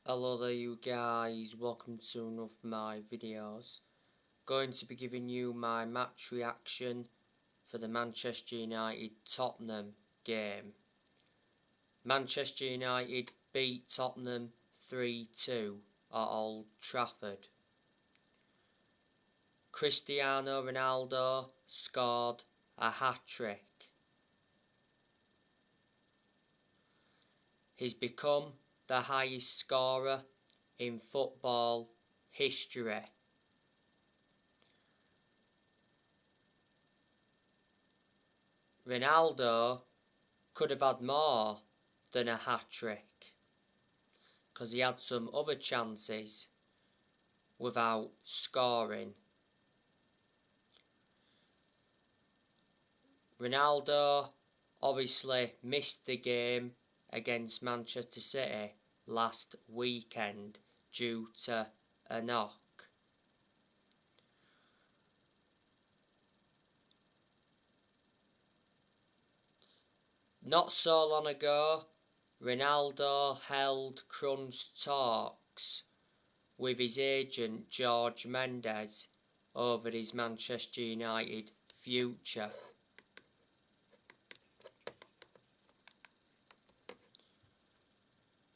Hello there you guys, welcome to one of my videos. Going to be giving you my match reaction for the Manchester United Tottenham game. Manchester United beat Tottenham 3-2 at Old Trafford. Cristiano Ronaldo scored a hat-trick. He's become the highest scorer in football history. Ronaldo could have had more than a hat-trick because he had some other chances without scoring. Ronaldo obviously missed the game against Manchester City last weekend due to a knock. Not so long ago, Ronaldo held crunch talks with his agent George Mendes over his Manchester United future.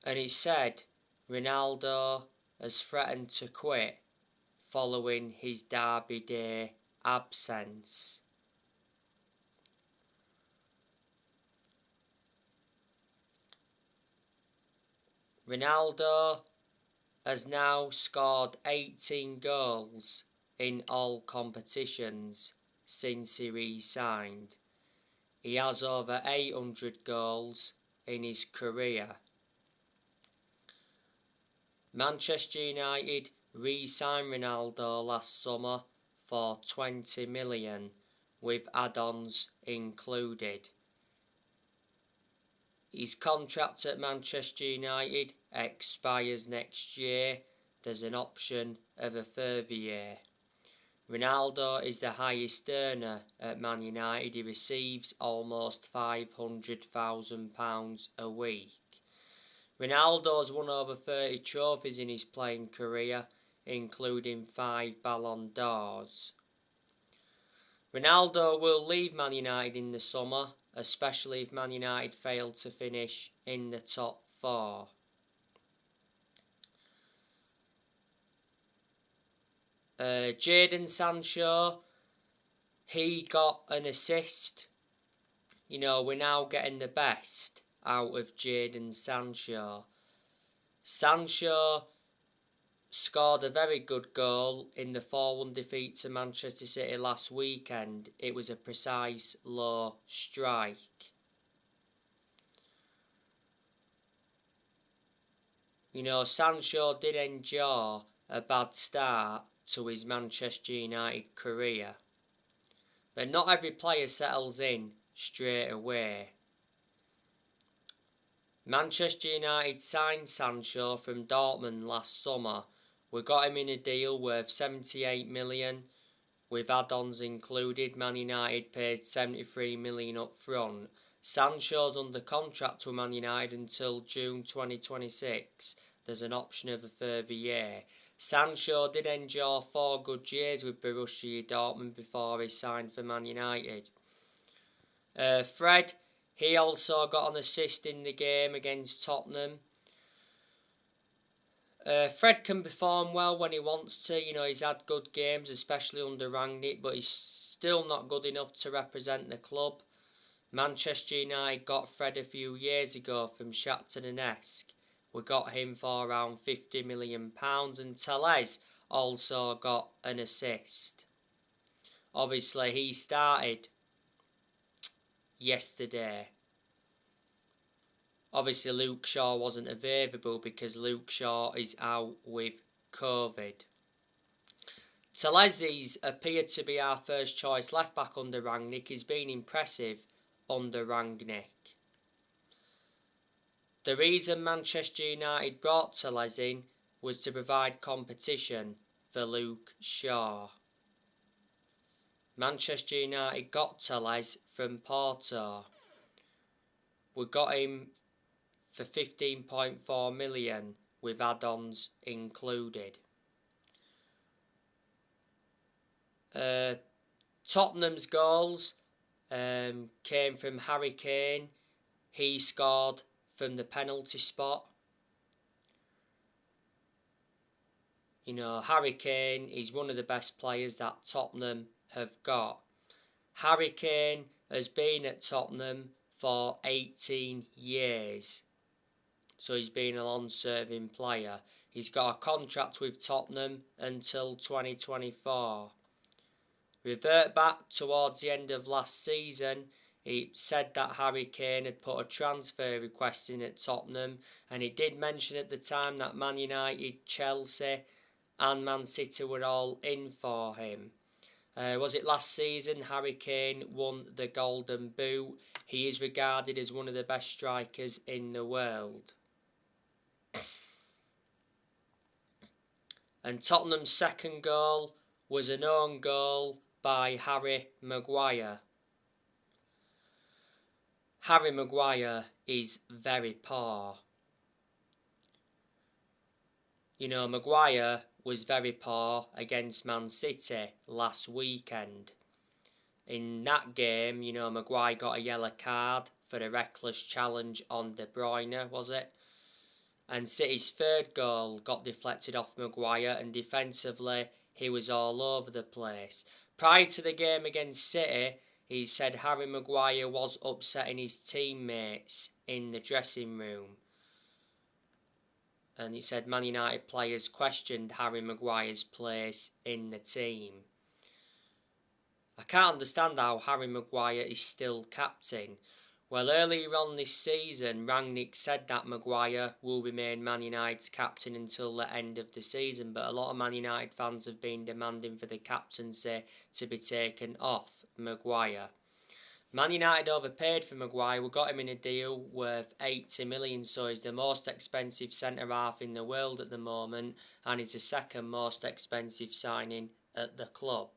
And he said Ronaldo has threatened to quit following his Derby Day absence. Ronaldo has now scored 18 goals in all competitions since he re-signed. He has over 800 goals in his career. Manchester United re-signed Ronaldo last summer for 20 million with add-ons included. His contract at Manchester United expires next year. There's an option of a further year. Ronaldo is the highest earner at Man United. He receives almost £500,000 a week. Ronaldo's won over 30 trophies in his playing career, including 5 Ballon d'Ors. Ronaldo will leave Man United in the summer, especially if Man United fail to finish in the top 4. Jadon Sancho, he got an assist. We're now getting the best out of Jadon Sancho. Sancho scored a very good goal in the 4-1 defeat to Manchester City last weekend. It was a precise low strike. Sancho did endure a bad start to his Manchester United career. But not every player settles in straight away. Manchester United signed Sancho from Dortmund last summer. We got him in a deal worth 78 million with add-ons included. Man United paid 73 million up front. Sancho's under contract with Man United until June 2026. There's an option of a further year. Sancho did endure 4 good years with Borussia Dortmund before he signed for Man United. Fred, he also got an assist in the game against Tottenham. Fred can perform well when he wants to. He's had good games, especially under Rangnick, but he's still not good enough to represent the club. Manchester United got Fred a few years ago from Shakhtar Donetsk. We got him for around £50 million, and Telles also got an assist. Obviously, he started yesterday. Obviously, Luke Shaw wasn't available because Luke Shaw is out with COVID. Telles appeared to be our first choice left back under Rangnick. He's been impressive under Rangnick. The reason Manchester United brought Telles in was to provide competition for Luke Shaw. Manchester United got Telles from Porto. We got him for 15.4 million with add-ons included. Tottenham's goals came from Harry Kane. He scored from the penalty spot. You know, Harry Kane is one of the best players that Tottenham have got. Harry Kane has been at Tottenham for 18 years. So he's been a long-serving player. He's got a contract with Tottenham until 2024. Revert back towards the end of last season, he said that Harry Kane had put a transfer request in at Tottenham, and he did mention at the time that Man United, Chelsea and Man City were all in for him. Was it last season Harry Kane won the Golden Boot? He is regarded as one of the best strikers in the world. And Tottenham's second goal was an own goal by Harry Maguire. Harry Maguire is very poor. You know, Maguire was very poor against Man City last weekend. In that game, you know, Maguire got a yellow card for a reckless challenge on De Bruyne, was it? And City's third goal got deflected off Maguire, and defensively he was all over the place. Prior to the game against City, he said Harry Maguire was upsetting his teammates in the dressing room. And he said Man United players questioned Harry Maguire's place in the team. I can't understand how Harry Maguire is still captain. Well, earlier on this season, Rangnick said that Maguire will remain Man United's captain until the end of the season, but a lot of Man United fans have been demanding for the captaincy to be taken off Maguire. Man United overpaid for Maguire. We got him in a deal worth 80 million, so he's the most expensive centre-half in the world at the moment, and he's the second most expensive signing at the club.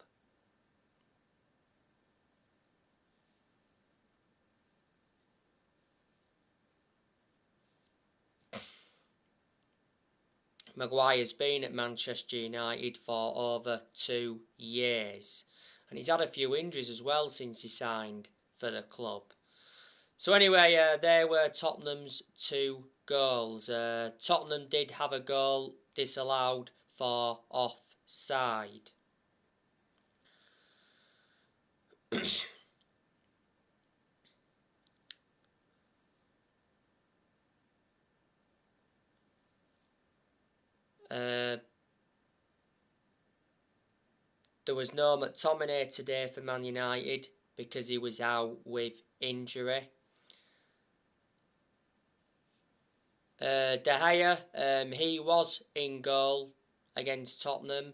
Maguire's been at Manchester United for over 2 years, and he's had a few injuries as well since he signed for the club. So anyway, there were Tottenham's 2 goals. Tottenham did have a goal disallowed for offside. There was no McTominay today for Man United because he was out with injury. De Gea, he was in goal against Tottenham,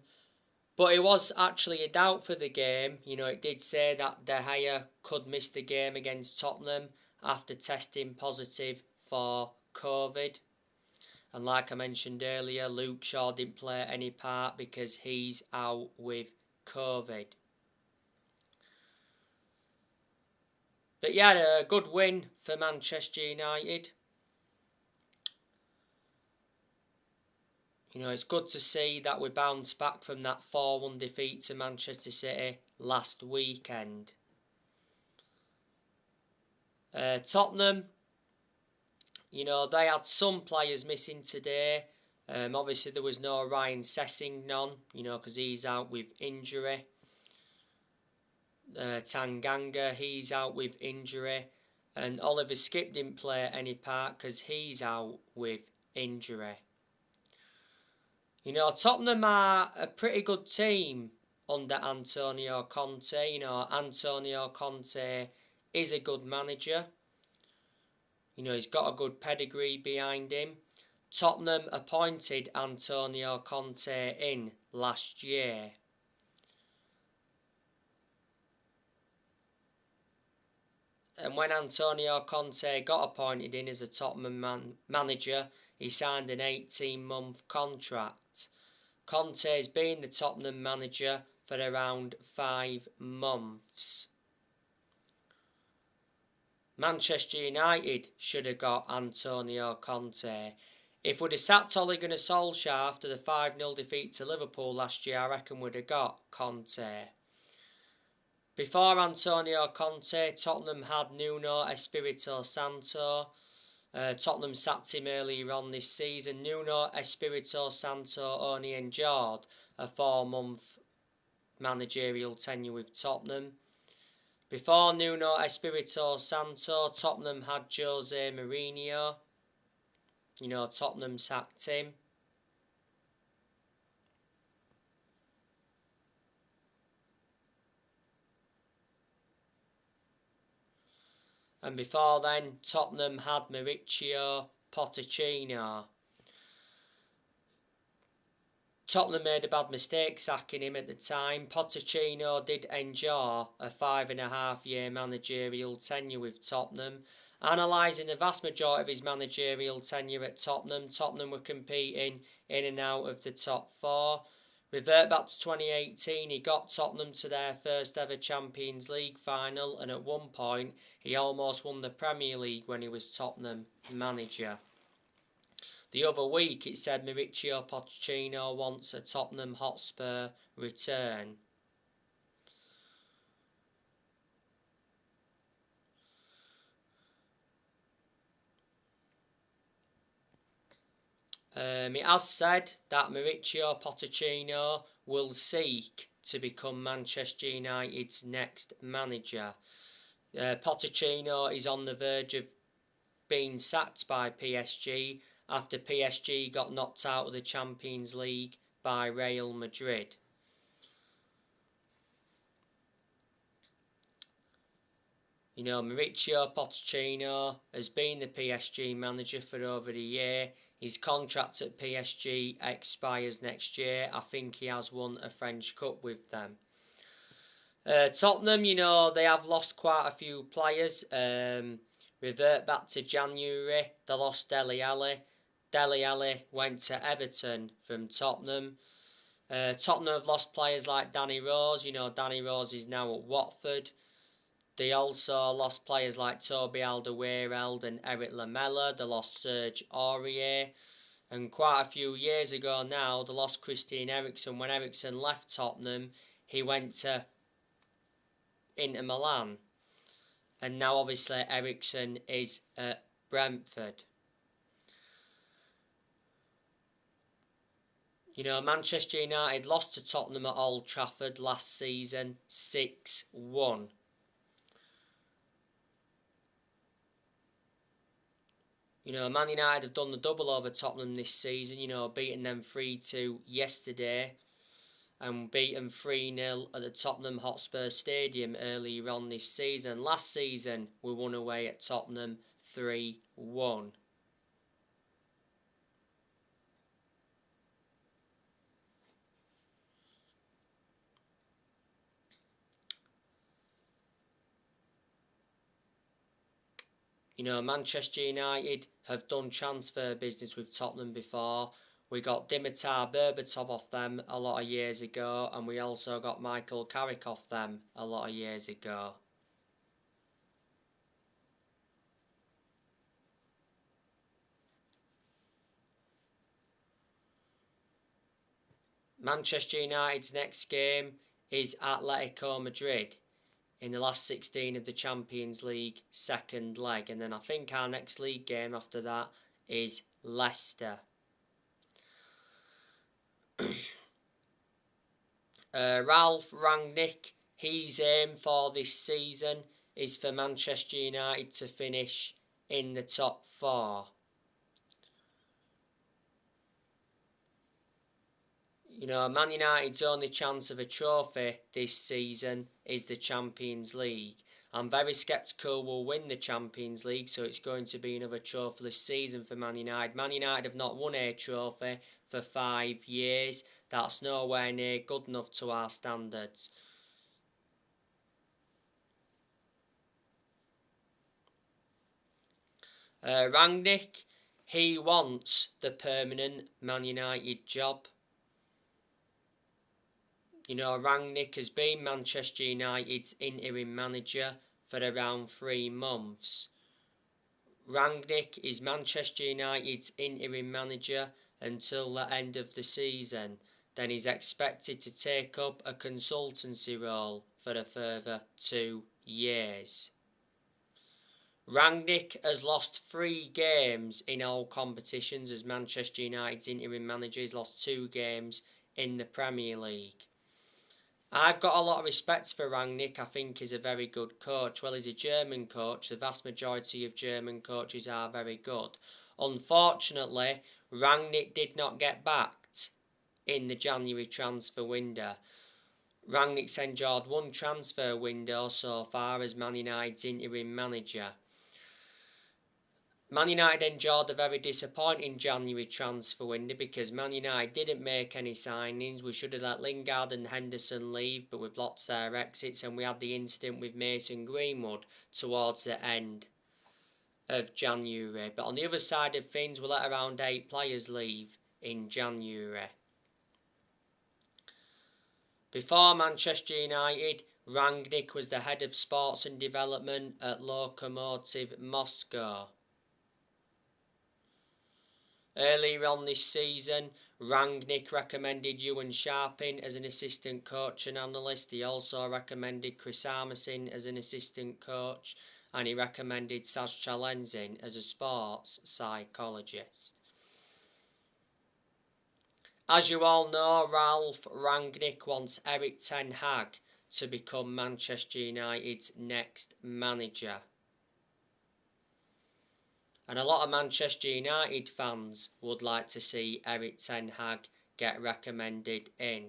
but he was actually a doubt for the game. You know, it did say that De Gea could miss the game against Tottenham after testing positive for COVID. And like I mentioned earlier, Luke Shaw didn't play any part because he's out with COVID. But yeah, a good win for Manchester United. You know, it's good to see that we bounced back from that 4-1 defeat to Manchester City last weekend. Tottenham, you know, they had some players missing today. Obviously, there was no Ryan Sessegnon, you know, because he's out with injury. Tanganga, he's out with injury. And Oliver Skipp didn't play any part because he's out with injury. You know, Tottenham are a pretty good team under Antonio Conte. You know, Antonio Conte is a good manager. You know, he's got a good pedigree behind him. Tottenham appointed Antonio Conte in last year. And when Antonio Conte got appointed in as a Tottenham manager, he signed an 18-month contract. Conte's been the Tottenham manager for around 5 months. Manchester United should have got Antonio Conte. If we'd have sacked Ole Gunnar Solskjaer after the 5-0 defeat to Liverpool last year, I reckon we'd have got Conte. Before Antonio Conte, Tottenham had Nuno Espirito Santo. Tottenham sacked him earlier on this season. Nuno Espirito Santo only endured a 4-month managerial tenure with Tottenham. Before Nuno Espirito Santo, Tottenham had Jose Mourinho. Tottenham sacked him. And before then, Tottenham had Mauricio Pochettino. Tottenham made a bad mistake sacking him at the time. Pochettino did endure a 5.5-year managerial tenure with Tottenham. Analysing the vast majority of his managerial tenure at Tottenham, Tottenham were competing in and out of the top 4. Revert back to 2018, he got Tottenham to their first ever Champions League final, and at one point he almost won the Premier League when he was Tottenham manager. The other week it said Mauricio Pochettino wants a Tottenham Hotspur return. It has said that Mauricio Pochettino will seek to become Manchester United's next manager. Pochettino is on the verge of being sacked by PSG after PSG got knocked out of the Champions League by Real Madrid. Mauricio Pochettino has been the PSG manager for over a year. His contract at PSG expires next year. I think he has won a French Cup with them. Tottenham, they have lost quite a few players. Revert back to January, they lost Dele Alli. Dele Alli went to Everton from Tottenham. Tottenham have lost players like Danny Rose. Danny Rose is now at Watford. They also lost players like Toby Alderweireld and Eric Lamela. They lost Serge Aurier. And quite a few years ago now, they lost Christian Eriksen. When Eriksen left Tottenham, he went to Inter Milan. And now obviously Eriksen is at Brentford. Manchester United lost to Tottenham at Old Trafford last season 6-1. Man United have done the double over Tottenham this season, beating them 3-2 yesterday and beaten 3-0 at the Tottenham Hotspur Stadium earlier on this season. Last season, we won away at Tottenham 3-1. Manchester United have done transfer business with Tottenham before. We got Dimitar Berbatov off them a lot of years ago, and we also got Michael Carrick off them a lot of years ago. Manchester United's next game is Atletico Madrid in the last 16 of the Champions League second leg, and then I think our next league game after that is Leicester. Ralph Rangnick, his aim for this season is for Manchester United to finish in the top 4. Man United's only chance of a trophy this season is the Champions League. I'm very sceptical we'll win the Champions League, so it's going to be another trophyless season for Man United. Man United have not won a trophy for 5 years. That's nowhere near good enough to our standards. Rangnick, he wants the permanent Man United job. Rangnick has been Manchester United's interim manager for around 3 months. Rangnick is Manchester United's interim manager until the end of the season. Then he's expected to take up a consultancy role for a further 2 years. Rangnick has lost 3 games in all competitions as Manchester United's interim manager. He's lost 2 games in the Premier League. I've got a lot of respect for Rangnick. I think he's a very good coach. Well, he's a German coach. The vast majority of German coaches are very good. Unfortunately, Rangnick did not get backed in the January transfer window. Rangnick's enjoyed 1 transfer window so far as Man United's interim manager. Man United enjoyed a very disappointing January transfer window because Man United didn't make any signings. We should have let Lingard and Henderson leave, but we blocked their exits, and we had the incident with Mason Greenwood towards the end of January. But on the other side of things, we let around 8 players leave in January. Before Manchester United, Rangnick was the head of sports and development at Lokomotiv Moscow. Earlier on this season, Rangnick recommended Ewan Sharping as an assistant coach and analyst. He also recommended Chris Armisen as an assistant coach, and he recommended Saz Chalenzin as a sports psychologist. As you all know, Ralph Rangnick wants Erik ten Hag to become Manchester United's next manager. And a lot of Manchester United fans would like to see Erik ten Hag get recommended in.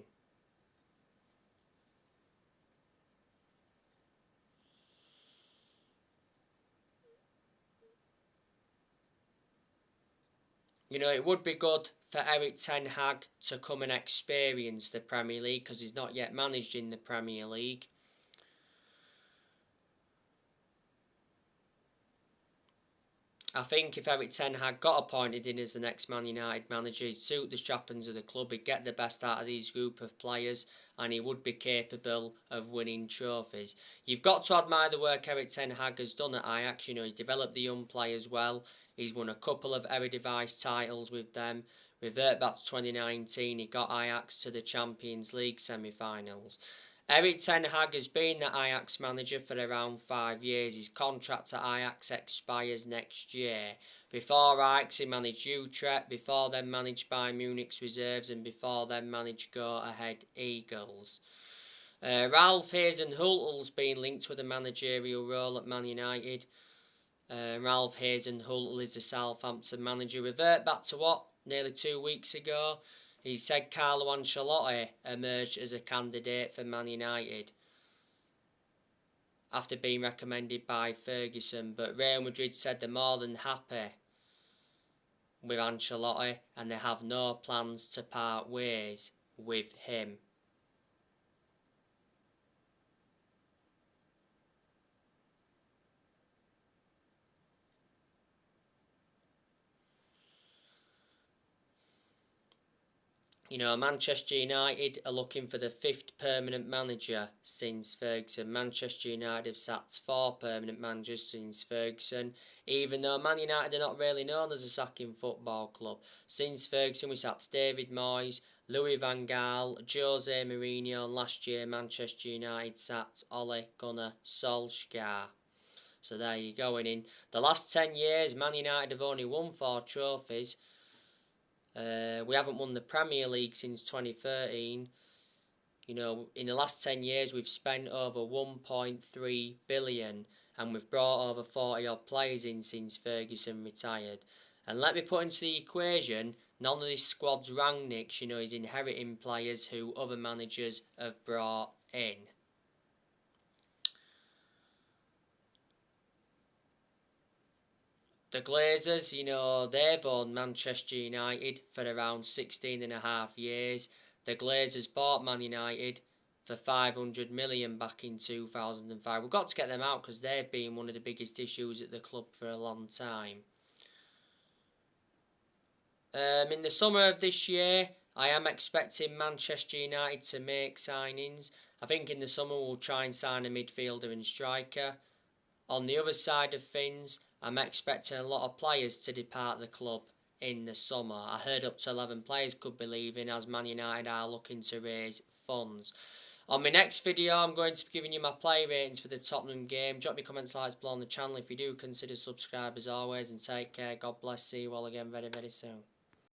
You know, it would be good for Erik ten Hag to come and experience the Premier League because he's not yet managed in the Premier League. I think if Erik ten Hag got appointed in as the next Man United manager, he'd suit the strappings of the club, he'd get the best out of these group of players, and he would be capable of winning trophies. You've got to admire the work Erik ten Hag has done at Ajax. You know, he's developed the young players well. He's won a couple of Eredivisie titles with them. Revert back to 2019, he got Ajax to the Champions League semi-finals. Erik ten Hag has been the Ajax manager for around 5 years. His contract at Ajax expires next year. Before Ajax, he managed Utrecht, before then managed Bayern Munich's reserves, and before then managed Go Ahead Eagles. Ralph Hasenhüttl's been linked with a managerial role at Man United. Ralph Hasenhüttl is the Southampton manager. Revert back to what? Nearly 2 weeks ago. He said Carlo Ancelotti emerged as a candidate for Man United after being recommended by Ferguson, but Real Madrid said they're more than happy with Ancelotti and they have no plans to part ways with him. You know, Manchester United are looking for the 5th permanent manager since Ferguson. Manchester United have sacked 4 permanent managers since Ferguson, even though Man United are not really known as a sacking football club. Since Ferguson, we sacked David Moyes, Louis van Gaal, Jose Mourinho, and last year Manchester United sacked Ole Gunnar Solskjaer. So there you go. And in the last 10 years, Man United have only won 4 trophies. We haven't won the Premier League since 2013. You know, in the last 10 years, we've spent over 1.3 billion and we've brought over 40 odd players in since Ferguson retired. And let me put into the equation, none of this squad's Rangnick's. You know, he's inheriting players who other managers have brought in. The Glazers, you know, they've owned Manchester United for around 16.5 years. The Glazers bought Man United for 500 million back in 2005. We've got to get them out because they've been one of the biggest issues at the club for a long time. In the summer of this year, I am expecting Manchester United to make signings. I think in the summer we'll try and sign a midfielder and striker. On the other side of things, I'm expecting a lot of players to depart the club in the summer. I heard up to 11 players could be leaving as Man United are looking to raise funds. On my next video, I'm going to be giving you my play ratings for the Tottenham game. Drop me comments, likes below on the channel if you do. Consider subscribe as always, and take care. God bless. See you all again very, very soon.